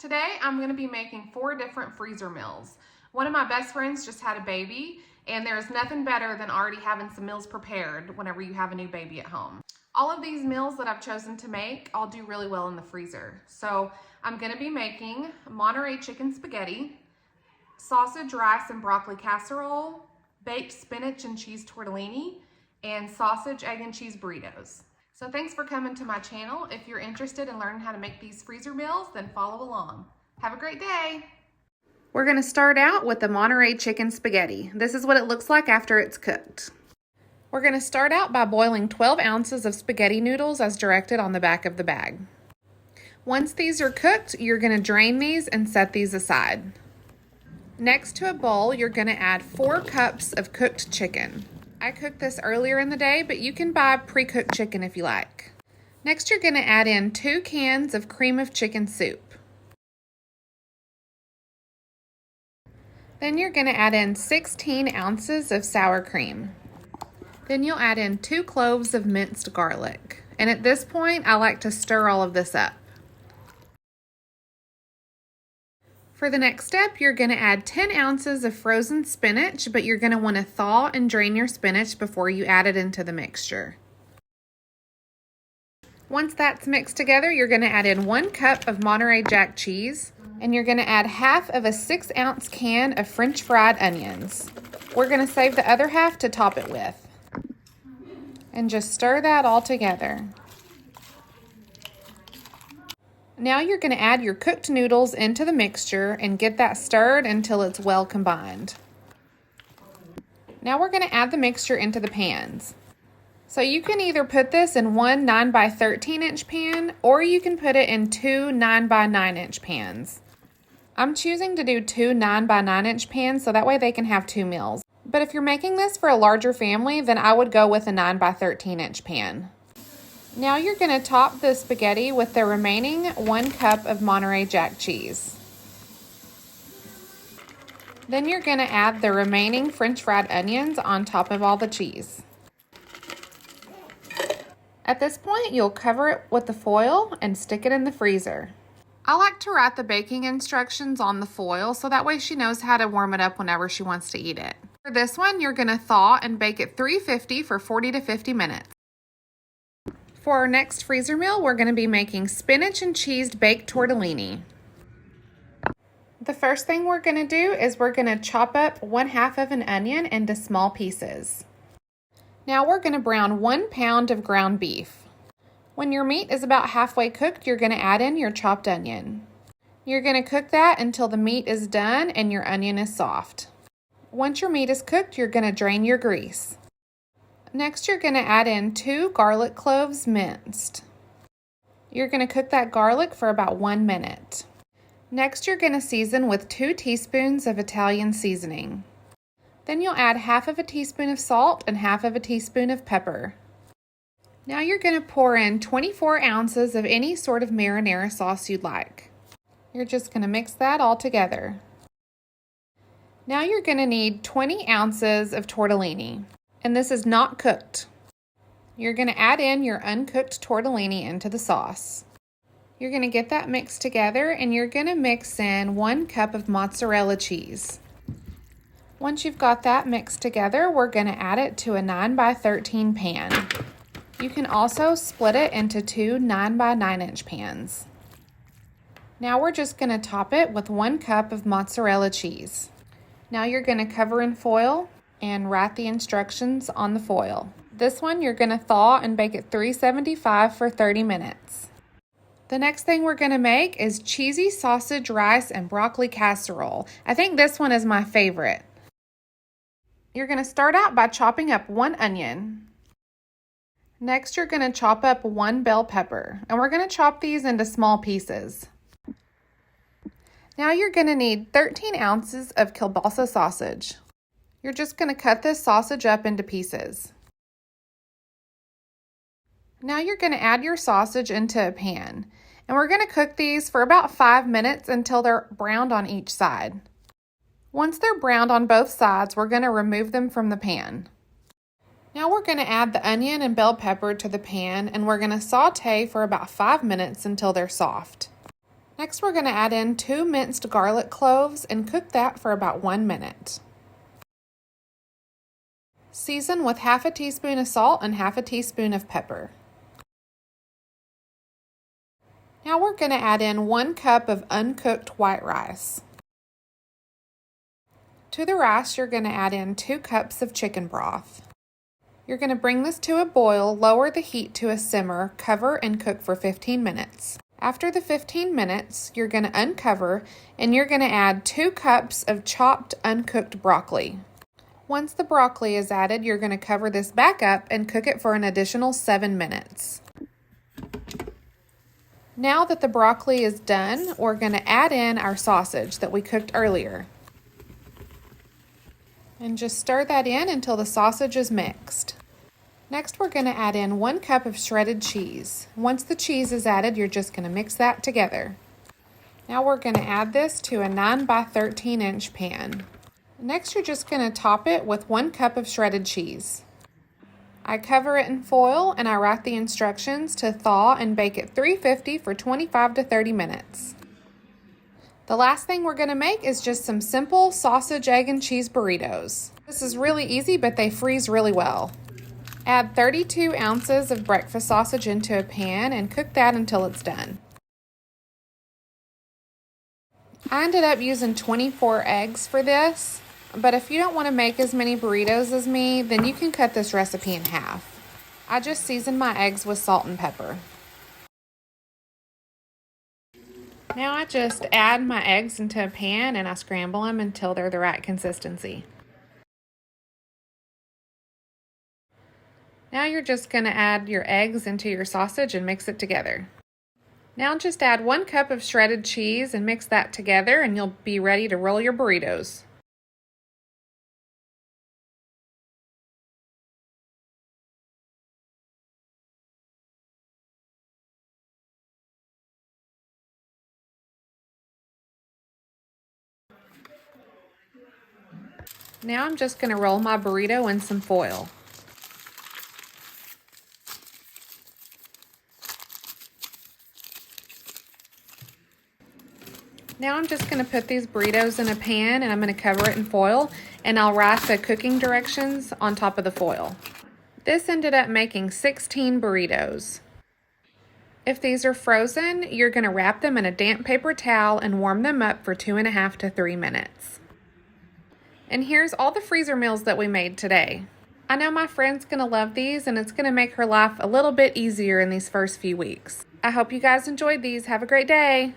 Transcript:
Today I'm going to be making 4 different freezer meals. One of my best friends just had a baby, and there's nothing better than already having some meals prepared whenever you have a new baby at home. All of these meals that I've chosen to make, I'll do really well in the freezer. So I'm going to be making Monterey chicken spaghetti, sausage, rice, and broccoli casserole, baked spinach and cheese tortellini, and sausage, egg, and cheese burritos. So thanks for coming to my channel. If you're interested in learning how to make these freezer meals, then follow along. Have a great day. We're going to start out with the Monterey chicken spaghetti. This is what it looks like after it's cooked. We're going to start out by boiling 12 ounces of spaghetti noodles as directed on the back of the bag. Once these are cooked, you're going to drain these and set these aside. Next to a bowl, you're going to add 4 cups of cooked chicken. I cooked this earlier in the day, but you can buy pre-cooked chicken if you like. Next, you're going to add in 2 cans of cream of chicken soup. Then you're going to add in 16 ounces of sour cream. Then you'll add in 2 cloves of minced garlic. And at this point, I like to stir all of this up. For the next step, you're going to add 10 ounces of frozen spinach, but you're going to want to thaw and drain your spinach before you add it into the mixture. Once that's mixed together, you're going to add in 1 cup of Monterey Jack cheese, and you're going to add half of a 6-ounce can of French fried onions. We're going to save the other half to top it with. And just stir that all together. Now you're going to add your cooked noodles into the mixture and get that stirred until it's well combined. Now we're going to add the mixture into the pans. So you can either put this in one 9 by 13 inch pan, or you can put it in 2 9 by 9 inch pans. I'm choosing to do 2 9 by 9 inch pans so that way they can have 2 meals. But if you're making this for a larger family, then I would go with a 9 by 13 inch pan. Now you're going to top the spaghetti with the remaining 1 cup of Monterey Jack cheese. Then you're going to add the remaining French fried onions on top of all the cheese. At this point, you'll cover it with the foil and stick it in the freezer. I like to write the baking instructions on the foil so that way she knows how to warm it up whenever she wants to eat it. For this one, you're going to thaw and bake at 350 for 40 to 50 minutes. For our next freezer meal, we're going to be making spinach and cheese baked tortellini. The first thing we're going to do is we're going to chop up 1/2 of an onion into small pieces. Now we're going to brown 1 pound of ground beef. When your meat is about halfway cooked, you're going to add in your chopped onion. You're going to cook that until the meat is done and your onion is soft. Once your meat is cooked, you're going to drain your grease. Next, you're going to add in 2 garlic cloves minced. You're going to cook that garlic for about 1 minute. Next, you're going to season with 2 teaspoons of Italian seasoning. Then you'll add 1/2 teaspoon of salt and 1/2 teaspoon of pepper. Now you're going to pour in 24 ounces of any sort of marinara sauce you'd like. You're just going to mix that all together. Now you're going to need 20 ounces of tortellini. And this is not cooked. You're going to add in your uncooked tortellini into the sauce. You're going to get that mixed together and you're going to mix in 1 cup of mozzarella cheese. Once you've got that mixed together, we're going to add it to a 9 by 13 pan. You can also split it into 2 9 by 9 inch pans. Now we're just going to top it with 1 cup of mozzarella cheese. Now you're going to cover in foil and write the instructions on the foil. This one you're going to thaw and bake at 375 for 30 minutes. The next thing we're going to make is cheesy sausage, rice, and broccoli casserole. I think this one is my favorite. You're going to start out by chopping up 1 onion. Next, you're going to chop up 1 bell pepper, and we're going to chop these into small pieces. Now you're going to need 13 ounces of kielbasa sausage. You're just going to cut this sausage up into pieces. Now you're going to add your sausage into a pan, and we're going to cook these for about 5 minutes until they're browned on each side. Once they're browned on both sides, we're going to remove them from the pan. Now we're going to add the onion and bell pepper to the pan, and we're going to saute for about 5 minutes until they're soft. Next, we're going to add in 2 minced garlic cloves and cook that for about 1 minute. Season with half a teaspoon of salt and half a teaspoon of pepper. Now we're going to add in 1 cup of uncooked white rice. To the rice, you're going to add in 2 cups of chicken broth. You're going to bring this to a boil, lower the heat to a simmer, cover, and cook for 15 minutes. After the 15 minutes, you're going to uncover and you're going to add 2 cups of chopped uncooked broccoli. Once the broccoli is added, you're going to cover this back up and cook it for an additional 7 minutes. Now that the broccoli is done, we're going to add in our sausage that we cooked earlier. And just stir that in until the sausage is mixed. Next, we're going to add in 1 cup of shredded cheese. Once the cheese is added, you're just going to mix that together. Now we're going to add this to a 9 by 13 inch pan. Next, you're just going to top it with 1 cup of shredded cheese. I cover it in foil and I write the instructions to thaw and bake at 350 for 25 to 30 minutes. The last thing we're going to make is just some simple sausage, egg, and cheese burritos. This is really easy, but they freeze really well. Add 32 ounces of breakfast sausage into a pan and cook that until it's done. I ended up using 24 eggs for this, but if you don't want to make as many burritos as me, then you can cut this recipe in half. I just seasoned my eggs with salt and pepper. Now I just add my eggs into a pan and I scramble them until they're the right consistency. Now you're just going to add your eggs into your sausage and mix it together. Now just add 1 cup of shredded cheese and mix that together and you'll be ready to roll your burritos. Now I'm just going to roll my burrito in some foil. Now I'm just going to put these burritos in a pan and I'm going to cover it in foil and I'll write the cooking directions on top of the foil. This ended up making 16 burritos. If these are frozen, you're going to wrap them in a damp paper towel and warm them up for 2.5 to 3 minutes. And here's all the freezer meals that we made today. I know my friend's going to love these and it's going to make her life a little bit easier in these first few weeks. I hope you guys enjoyed these. Have a great day.